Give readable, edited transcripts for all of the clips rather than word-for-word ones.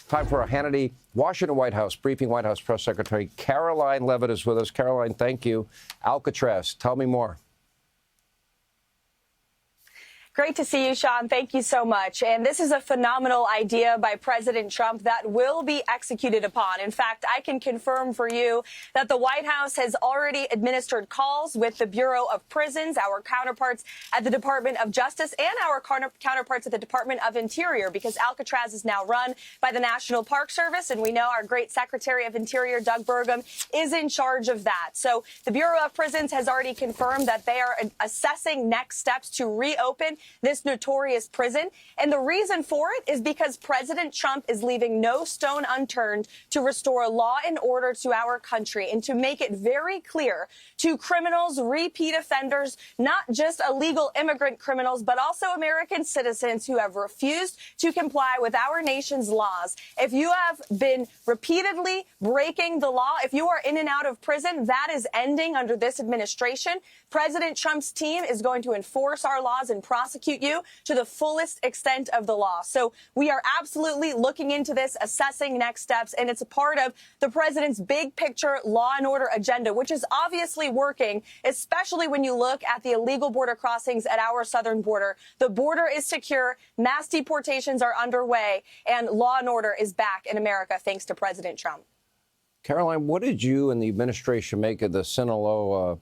Time for a Hannity Washington White House briefing. White House Press Secretary Karoline Leavitt is with us. Karoline, thank you. Alcatraz, tell me more. Great to see you, Sean. Thank you so much. And this is a phenomenal idea by President Trump that will be executed upon. In fact, I can confirm for you that the White House has already administered calls with the Bureau of Prisons, our counterparts at the Department of Justice, and our counterparts at the Department of Interior, because Alcatraz is now run by the National Park Service. And we know our great Secretary of Interior, Doug Burgum, is in charge of that. So the Bureau of Prisons has already confirmed that they are assessing next steps to reopen this notorious prison. And the reason for it is because President Trump is leaving no stone unturned to restore law and order to our country and to make it very clear to criminals, repeat offenders, not just illegal immigrant criminals, but also American citizens who have refused to comply with our nation's laws. If you have been repeatedly breaking the law, if you are in and out of prison, that is ending under this administration. President Trump's team is going to enforce our laws and prosecute you to the fullest extent of the law. So we are absolutely looking into this, assessing next steps, and it's a part of the president's big picture law and order agenda, which is obviously working, especially when you look at the illegal border crossings at our southern border. The border is secure, mass deportations are underway, and law and order is back in America thanks to President Trump. Karoline, what did you and the administration make of the Sinaloa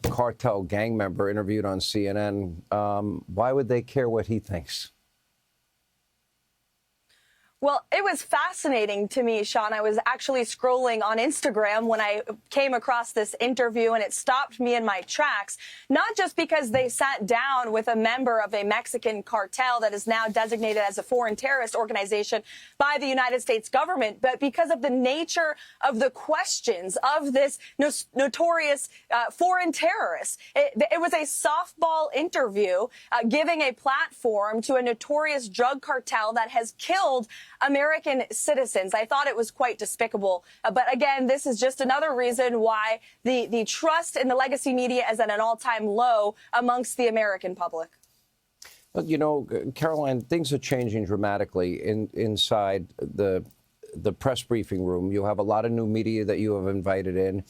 cartel gang member interviewed on CNN? Why would they care what he thinks? Well, it was fascinating to me, Sean. I was actually scrolling on Instagram when I came across this interview, and it stopped me in my tracks, not just because they sat down with a member of a Mexican cartel that is now designated as a foreign terrorist organization by the United States government, but because of the nature of the questions of this notorious foreign terrorist. It was a softball interview giving a platform to a notorious drug cartel that has killed American citizens. I thought it was quite despicable. But again, this is just another reason why the trust in the legacy media is at an all-time low amongst the American public. Well, you know, Karoline, things are changing dramatically inside the press briefing room. You have a lot of new media that you have invited in.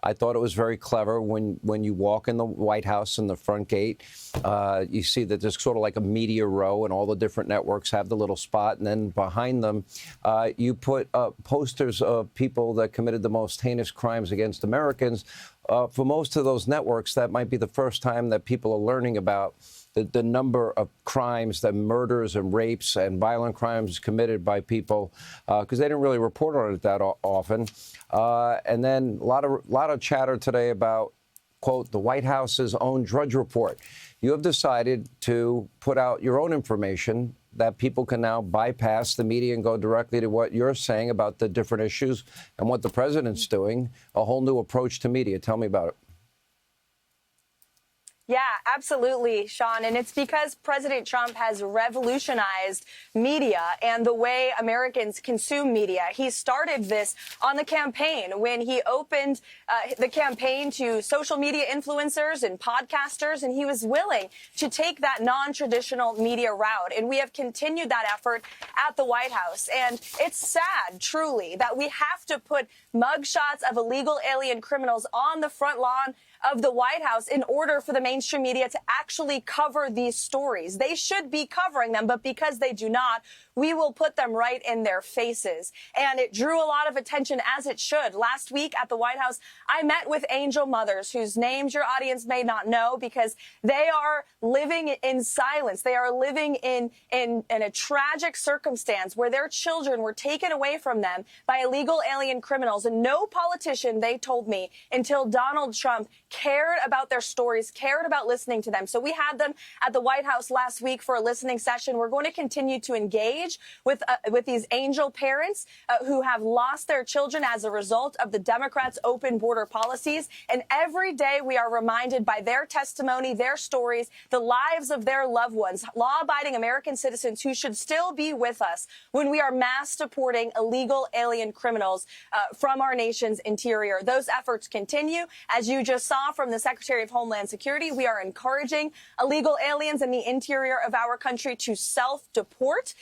I thought it was very clever when you walk in the White House in the front gate, you see that there's sort of like a media row and all the different networks have the little spot. And then behind them, you put posters of people that committed the most heinous crimes against Americans. For most of those networks, that might be the first time that people are learning about the number of crimes, the murders and rapes and violent crimes committed by people, because they didn't really report on it that often. And then a lot of chatter today about, quote, the White House's own Drudge Report. You have decided to put out your own information that people can now bypass the media and go directly to what you're saying about the different issues and what the president's doing, a whole new approach to media. Tell me about it. Yeah, absolutely, Sean. And it's because President Trump has revolutionized media and the way Americans consume media. He started this on the campaign when he opened the campaign to social media influencers and podcasters, and he was willing to take that non-traditional media route. And we have continued that effort at the White House. And it's sad, truly, that we have to put mugshots of illegal alien criminals on the front lawn of the White House in order for the mainstream media to actually cover these stories. They should be covering them, but because they do not, we will put them right in their faces. And it drew a lot of attention, as it should. Last week at the White House, I met with angel mothers whose names your audience may not know because they are living in silence. They are living in a tragic circumstance where their children were taken away from them by illegal alien criminals. And no politician, they told me, until Donald Trump cared about their stories, cared about listening to them. So we had them at the White House last week for a listening session. We're going to continue to engage with these angel parents who have lost their children as a result of the Democrats' open border policies. And every day we are reminded by their testimony, their stories, the lives of their loved ones, law-abiding American citizens who should still be with us when we are mass deporting illegal alien criminals from our nation's interior. Those efforts continue. As you just saw from the Secretary of Homeland Security, we are encouraging illegal aliens in the interior of our country to self-deport.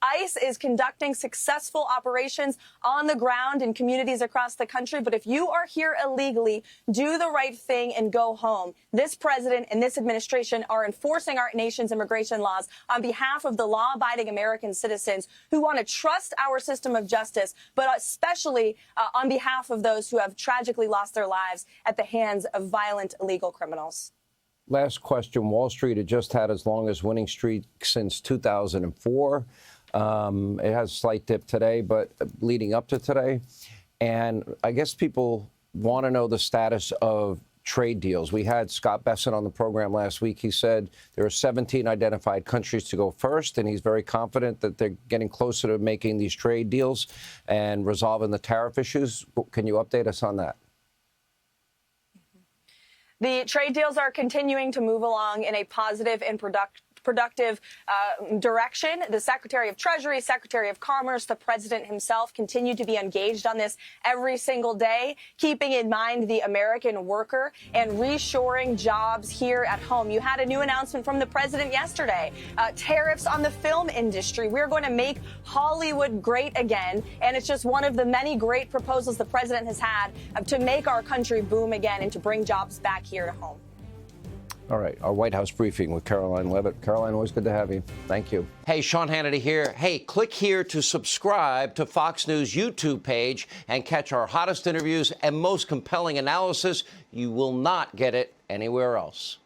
ICE is conducting successful operations on the ground in communities across the country. But if you are here illegally, do the right thing and go home. This president and this administration are enforcing our nation's immigration laws on behalf of the law-abiding American citizens who want to trust our system of justice, but especially on behalf of those who have tragically lost their lives at the hands of violent illegal criminals. Last question. Wall Street had just had its longest winning streak since 2004. It has a slight dip today, but leading up to today. And I guess people want to know the status of trade deals. We had Scott Besson on the program last week. He said there are 17 identified countries to go first, and he's very confident that they're getting closer to making these trade deals and resolving the tariff issues. Can you update us on that? The trade deals are continuing to move along in a positive and productive direction. The Secretary of Treasury, Secretary of Commerce, the president himself continue to be engaged on this every single day, keeping in mind the American worker and reshoring jobs here at home. You had a new announcement from the president yesterday, tariffs on the film industry. We're going to make Hollywood great again. And it's just one of the many great proposals the president has had to make our country boom again and to bring jobs back here to home. All right, our White House briefing with Karoline Leavitt. Karoline, always good to have you. Thank you. Hey, Sean Hannity here. Hey, click here to subscribe to Fox News YouTube page and catch our hottest interviews and most compelling analysis. You will not get it anywhere else.